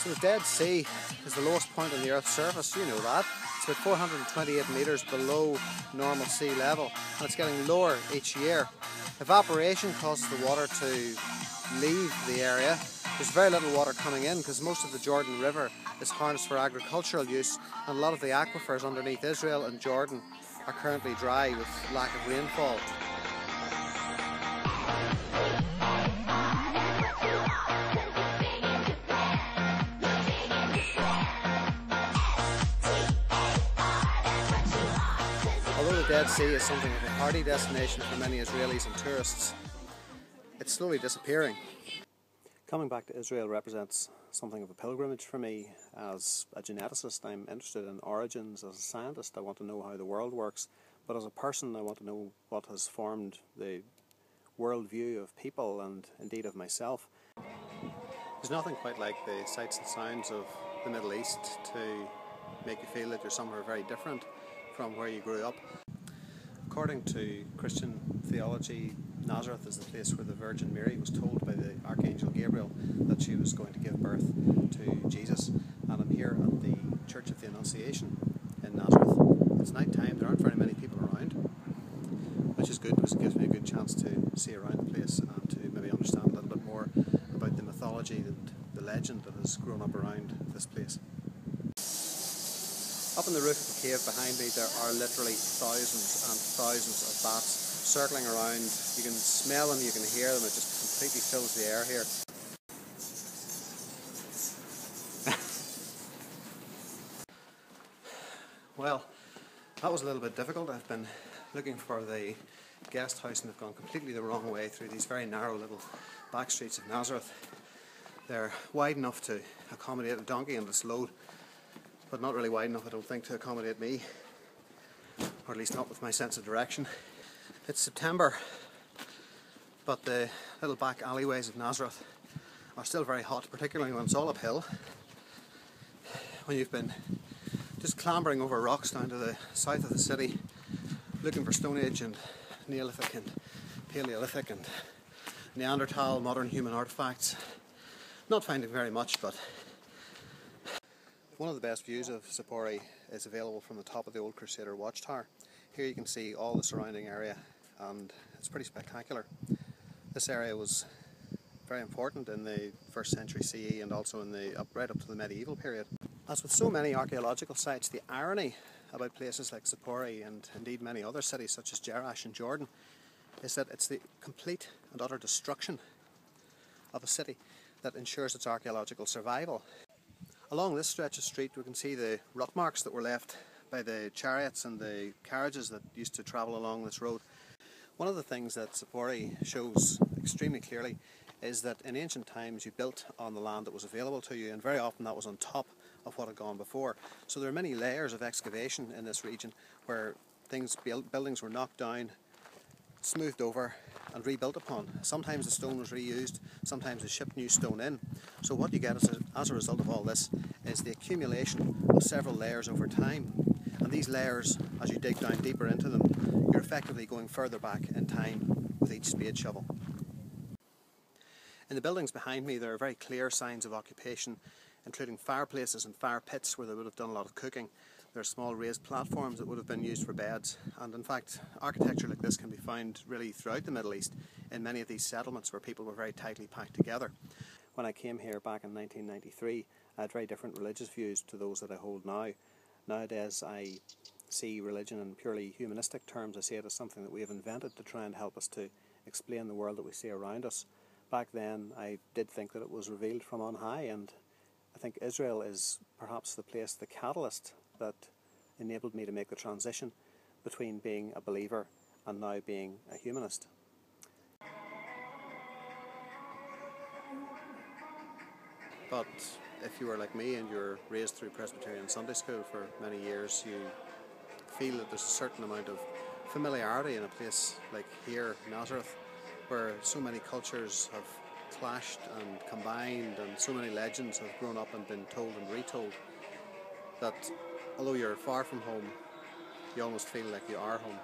So the Dead Sea is the lowest point on the Earth's surface, you know that. It's about 428 metres below normal sea level, and it's getting lower each year. Evaporation causes the water to leave the area. There's very little water coming in because most of the Jordan River is harnessed for agricultural use, and a lot of the aquifers underneath Israel and Jordan are currently dry with lack of rainfall. Although the Dead Sea is something of a party destination for many Israelis and tourists, it's slowly disappearing. Coming back to Israel represents something of a pilgrimage for me. As a geneticist, I'm interested in origins. As a scientist, I want to know how the world works. But as a person, I want to know what has formed the worldview of people and indeed of myself. There's nothing quite like the sights and sounds of the Middle East to make you feel that you're somewhere very different from where you grew up. According to Christian theology, Nazareth is the place where the Virgin Mary was told by the Archangel Gabriel that she was going to give birth to Jesus. And I'm here at the Church of the Annunciation in Nazareth. It's night time, there aren't very many people around, which is good because it gives me a good chance to see around the place and to maybe understand a little bit more about the mythology and the legend that has grown up around this place. Up on the roof of the cave behind me there are literally thousands and thousands of bats circling around. You can smell them, you can hear them, it just completely fills the air here. Well, that was a little bit difficult. I've been looking for the guest house and I've gone completely the wrong way through these very narrow little back streets of Nazareth. They're wide enough to accommodate a donkey and its load, but not really wide enough, I don't think, to accommodate me, or at least not with my sense of direction. It's September, but the little back alleyways of Nazareth are still very hot, particularly when it's all uphill. When you've been just clambering over rocks down to the south of the city, looking for Stone Age and Neolithic and Paleolithic and Neanderthal, modern human artefacts. Not finding very much, but one of the best views of Zippori is available from the top of the old Crusader watchtower. Here you can see all the surrounding area and it's pretty spectacular. This area was very important in the 1st century CE and also in the right up to the medieval period. As with so many archaeological sites, the irony about places like Zippori and indeed many other cities such as Jerash in Jordan is that it's the complete and utter destruction of a city that ensures its archaeological survival. Along this stretch of street we can see the rut marks that were left by the chariots and the carriages that used to travel along this road. One of the things that Zippori shows extremely clearly is that in ancient times you built on the land that was available to you, and very often that was on top of what had gone before. So there are many layers of excavation in this region where buildings were knocked down, smoothed over and rebuilt upon. Sometimes the stone was reused, sometimes they shipped new stone in. So what you get as a result of all this is the accumulation of several layers over time. And these layers, as you dig down deeper into them, you're effectively going further back in time with each spade shovel. In the buildings behind me there are very clear signs of occupation, including fireplaces and fire pits where they would have done a lot of cooking. There are small raised platforms that would have been used for beds, and in fact architecture like this can be found really throughout the Middle East in many of these settlements where people were very tightly packed together. When I came here back in 1993 I had very different religious views to those that I hold now. Nowadays I see religion in purely humanistic terms. I see it as something that we have invented to try and help us to explain the world that we see around us. Back then I did think that it was revealed from on high, and I think Israel is perhaps the place, the catalyst that enabled me to make the transition between being a believer and now being a humanist. But if you were like me and you were raised through Presbyterian Sunday School for many years, you feel that there's a certain amount of familiarity in a place like here, Nazareth, where so many cultures have clashed and combined and so many legends have grown up and been told and retold, that although you're far from home, you almost feel like you are home.